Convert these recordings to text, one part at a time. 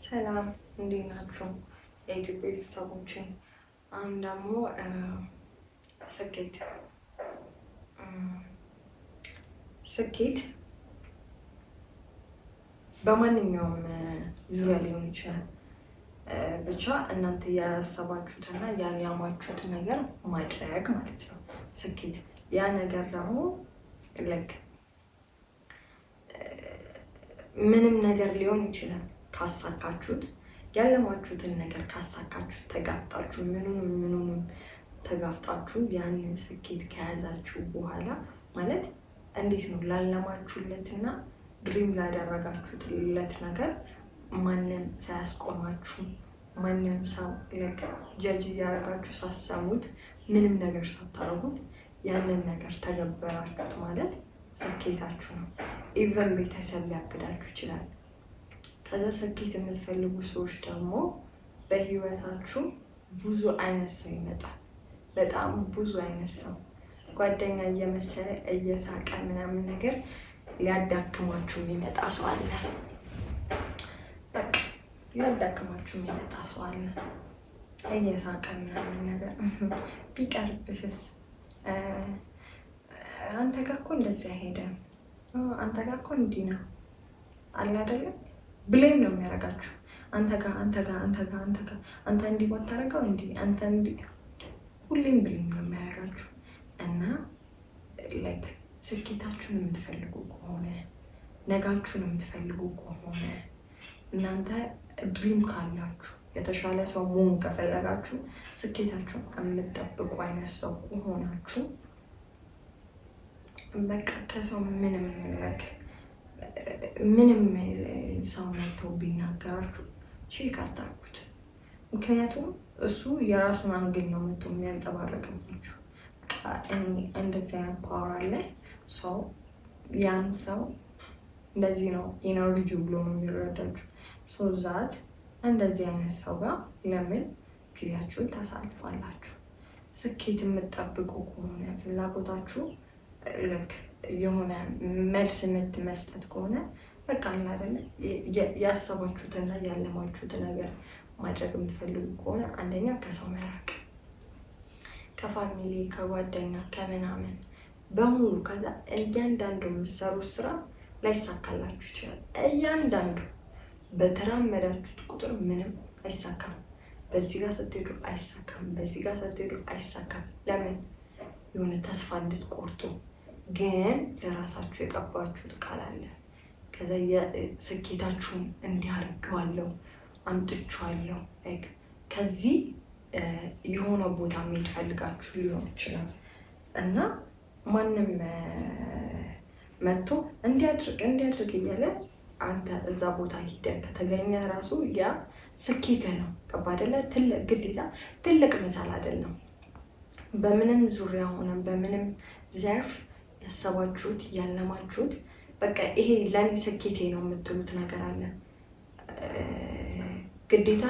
ሰላም እንዴት ናችሁ? የዩቲዩብ ቤተሰቦችን አሁን ደግሞ ስኬት በማንኛውም ዙሪያ ሊሆን ይችላል። ብቻ እናንተ ያሰባችሁትና ያላማችሁትን ነገር ማድረግ ማለት ነው ስኬት። ያ ነገር ደግሞ ምንም ነገር ሊሆን ይችላል። ካሳካችሁት ያለማችሁትን ነገር ካሳካችሁ ተጋፍጣችሁ ምኑንም ተጋፍጣችሁ ያንን ስኬት ከያዛችሁ በኋላ ማለት እንዴት ነው ላለማችሁለትና ድሪም ላደረጋችሁለት ነገር ማንም ሳያስቆማችሁ ማንም ሰው ጀጅ እያደረጋችሁ ሳሰሙት ምንም ነገር ሳታረጉት ያንን ነገር ተገበራችሁት ማለት ስኬታችሁ ነው። ኢቨን ቤተሰብ ሊያግዳችሁ ይችላል። ከዛ ስኬት የምትፈልጉ ሰዎች ደግሞ በህይወታችሁ ብዙ አይነት ሰው ይመጣል። በጣም ብዙ አይነት ሰው ጓደኛ እየመሰለ እየሳቀ ምናምን ነገር ሊያዳክማችሁ የሚመጣ ሰው አለ። በቃ ሊያዳክማችሁ የሚመጣ ሰው አለ። እየሳቀ ምናምን ነገር ቢቀርብስስ አንተ ጋር እኮ እንደዚህ አይሄድም፣ አንተ ጋር እኮ እንዲህ ነው አለ አይደለም። ብሌም ነው የሚያደርጋችሁ። አንተ እንዲህ ባታደርገው እንዲህ አንተ እንዲህ ሁሌም ብሌም ነው የሚያደርጋችሁ። እና ስኬታችሁን የምትፈልጉ ከሆነ ነጋችሁን የምትፈልጉ ከሆነ እናንተ ድሪም ካላችሁ የተሻለ ሰው መሆን ከፈለጋችሁ ስኬታችሁን የምትጠብቁ አይነት ሰው ከሆናችሁ በቃ ከሰው ምንም ሰው መጥቶ ቢናገራችሁ ቼክ አታርጉት። ምክንያቱም እሱ የራሱን አንግል ነው መጥቶ የሚያንጸባርቅባችሁ። እንደዚህ አይነት ፓወር አለ ሰው ያም ሰው እንደዚህ ነው ኢነርጂ ብሎ ነው የሚረዳችሁ። ዛት እንደዚህ አይነት ሰው ጋር ለምን ጊዜያችሁን ታሳልፋላችሁ? ስኬት የምትጠብቁ ከሆነ ፍላጎታችሁ የሆነ መልስ መስጠት ከሆነ በቃ አይደለ ያሰባችሁትና ያለማችሁትን ነገር ማድረግ የምትፈልጉ ከሆነ አንደኛ ከሰው መራቅ፣ ከፋሚሊ ከጓደኛ ከምናምን በሙሉ። ከዛ እያንዳንዱ የምትሰሩት ስራ ላይሳካላችሁ ይችላል። እያንዳንዱ በተራመዳችሁት ቁጥር ምንም አይሳካም። በዚህ ጋር ስትሄዱ አይሳካም፣ በዚህ ጋር ስትሄዱ አይሳካም። ለምን? የሆነ ተስፋ እንድትቆርጡ ግን ለራሳችሁ የቀባችሁት ቃል አለ። ከዛ ስኬታችሁን እንዲያርገዋለሁ አምጥቼዋለሁ ከዚህ የሆነ ቦታ መሄድ ፈልጋችሁ ሊሆን ይችላል እና ማንም መጥቶ እንዲያድርግ እያለ አንተ እዛ ቦታ ሂደህ ከተገኘ ራሱ ያ ስኬትህ ነው። ገባ አይደለ? ግዴታ ትልቅ መሳል አይደለም። በምንም ዙሪያ ሆነ በምንም ዘርፍ ያሰባችሁት ያለማችሁት በቃ ይሄ ለኔ ስኬቴ ነው የምትሉት ነገር አለ። ግዴታ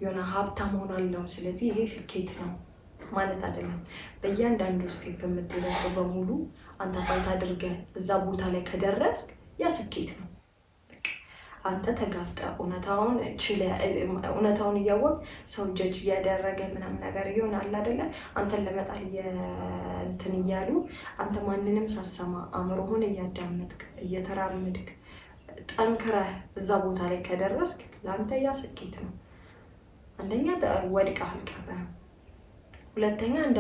የሆነ ሀብታም ሆናለሁ ስለዚህ ይሄ ስኬት ነው ማለት አይደለም። በእያንዳንዱ ስቴፕ የምትሄደው በሙሉ አንተ ፋይት አድርገህ እዛ ቦታ ላይ ከደረስክ ያ ስኬት ነው። አንተ ተጋፍጠህ እውነታውን እያወቅ ሰው ጀጅ እያደረገ ምናምን ነገር ይሆናል አይደለ? አንተን ለመጣል እንትን እያሉ አንተ ማንንም ሳሰማ አእምሮህን እያዳመጥክ እየተራመድክ ጠንክረህ እዛ ቦታ ላይ ከደረስክ ለአንተ ያ ስኬት ነው። አንደኛ ወድቀህ አልቀረህም፣ ሁለተኛ እንደ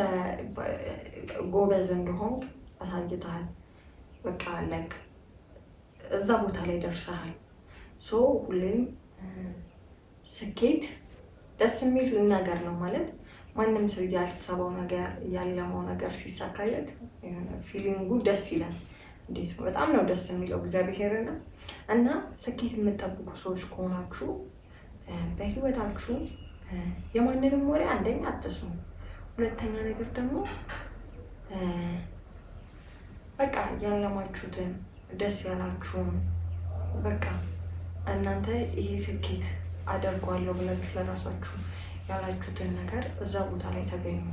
ጎበዝ እንደሆንክ አሳይተሃል። በቃ እዛ ቦታ ላይ ደርሰሃል። ሁሌም ስኬት ደስ የሚል ነገር ነው ማለት ማንም ሰው ያልሰበው ነገር ያለመው ነገር ሲሳካለት ፊሊንጉ ደስ ይላል። እንዴት ነው? በጣም ነው ደስ የሚለው እግዚአብሔርን እና ስኬት የምትጠብቁ ሰዎች ከሆናችሁ በህይወታችሁ የማንንም ወሬ አንደኛ አትስሙ፣ ሁለተኛ ነገር ደግሞ በቃ ያለማችሁትን ደስ ያላችሁን በቃ እናንተ ይሄ ስኬት አደርጓለሁ ብላችሁ ለራሳችሁ ያላችሁትን ነገር እዛ ቦታ ላይ ተገኙ።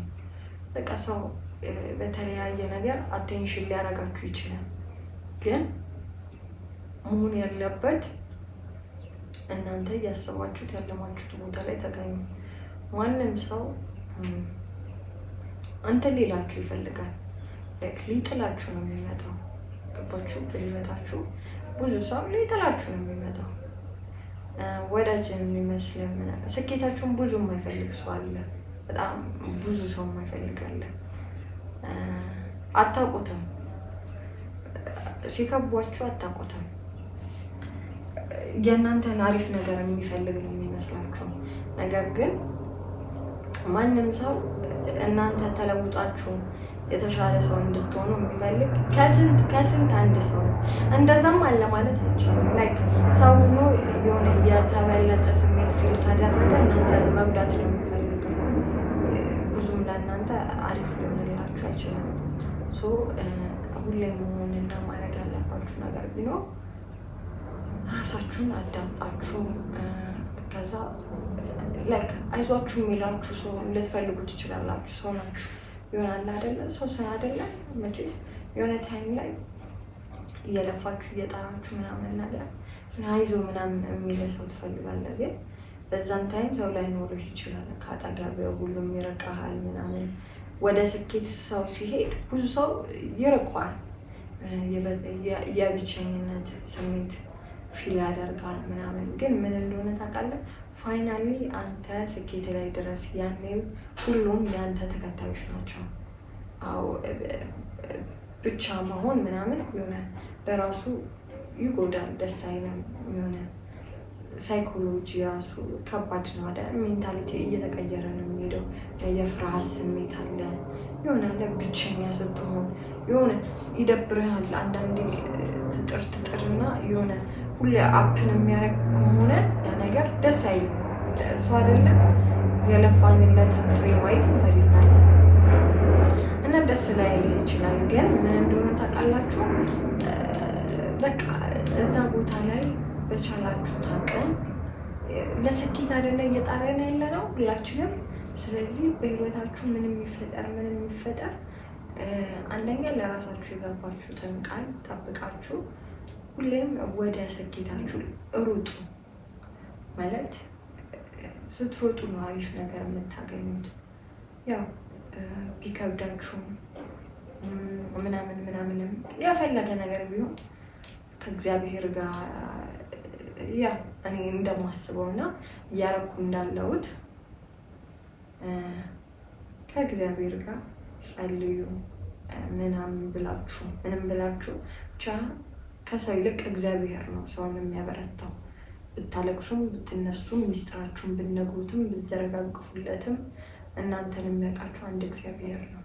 በቃ ሰው በተለያየ ነገር አቴንሽን ሊያደርጋችሁ ይችላል፣ ግን መሆን ያለበት እናንተ ያሰባችሁት ያለማችሁት ቦታ ላይ ተገኙ። ማንም ሰው አንተ ሊላችሁ ይፈልጋል። ሊጥላችሁ ነው የሚመጣው። ገባችሁ? በህይወታችሁ ብዙ ሰው ሊጥላችሁ ነው የሚመጣው። ወዳጅ የሚመስል ስኬታችሁን ብዙ የማይፈልግ ሰው አለ። በጣም ብዙ ሰው የማይፈልግ አለ። አታውቁትም። ሲከቧችሁ አታውቁትም። የእናንተን አሪፍ ነገር የሚፈልግ ነው የሚመስላችሁ። ነገር ግን ማንም ሰው እናንተ ተለውጣችሁ የተሻለ ሰው እንድትሆኑ የሚፈልግ ከስንት አንድ ሰው ነው። እንደዛም አለ ማለት አይቻልም። ላይክ ሰው ሆኖ የሆነ የተበለጠ ስሜት ፊል ካደረገ እናንተ መጉዳት ነው የሚፈልገው። ብዙም ለእናንተ አሪፍ ሊሆንላችሁ አይችልም። ሁሌም መሆንና ማድረግ ያለባችሁ ነገር ቢኖር ራሳችሁን አዳምጣችሁ ከዛ ላይክ አይዟችሁ የሚላችሁ ሰው ልትፈልጉ ትችላላችሁ። ሰው ናችሁ ይሆናል አይደለ? ሰው አይደለ? መቼስ የሆነ ታይም ላይ እየለፋችሁ እየጣራችሁ ምናምን ነገር አይዞ ምናምን የሚል ሰው ትፈልጋለህ። ግን በዛን ታይም ሰው ላይኖርህ ይችላል። ከአጠገብህ ሁሉም ይርቀሃል ምናምን። ወደ ስኬት ሰው ሲሄድ ብዙ ሰው ይርቀዋል። የብቸኝነት ስሜት ፊል ያደርጋል ምናምን። ግን ምን እንደሆነ ታውቃለህ? ፋይናሊ አንተ ስኬት ላይ ድረስ ያኔ ሁሉም የአንተ ተከታዮች ናቸው። አዎ ብቻ መሆን ምናምን የሆነ በራሱ ይጎዳል፣ ደስ አይልም። የሆነ ሳይኮሎጂ ራሱ ከባድ ነው አይደል? ሜንታሊቲ እየተቀየረ ነው የሚሄደው። የፍርሃት ስሜት አለ። የሆነ ብቸኛ ስትሆን የሆነ ይደብርሃል። አንዳንዴ ትጥርና የሆነ ሁሌ አፕን የሚያደርግ ከሆነ ያ ነገር ደስ አይልም። ሰው አይደለም የለፋንለትን ፍሬ ማየት እንፈልጋለን እና ደስ ላይል ይችላል። ግን ምን እንደሆነ ታውቃላችሁ? በቃ እዛ ቦታ ላይ በቻላችሁት አቅም ለስኬት አይደለ እየጣረን ያለ ነው ሁላችንም። ስለዚህ በህይወታችሁ ምንም ይፈጠር አንደኛ ለራሳችሁ የገባችሁትን ቃል ጠብቃችሁ ሁሌም ወደ ስኬታችሁ ሩጡ። ማለት ስትሮጡ ነው አሪፍ ነገር የምታገኙት። ያው ቢከብዳችሁም ምናምንም ያፈለገ ነገር ቢሆን ከእግዚአብሔር ጋር እኔ እንደማስበውና እያረኩ እንዳለሁት ከእግዚአብሔር ጋር ጸልዩ። ምንም ብላችሁ ብቻ ከሰው ይልቅ እግዚአብሔር ነው ሰውን የሚያበረታው። ብታለቅሱም ብትነሱም ሚስጥራችሁን ብትነግሩትም ብትዘረጋግፉለትም እናንተን የሚያውቃችሁ አንድ እግዚአብሔር ነው።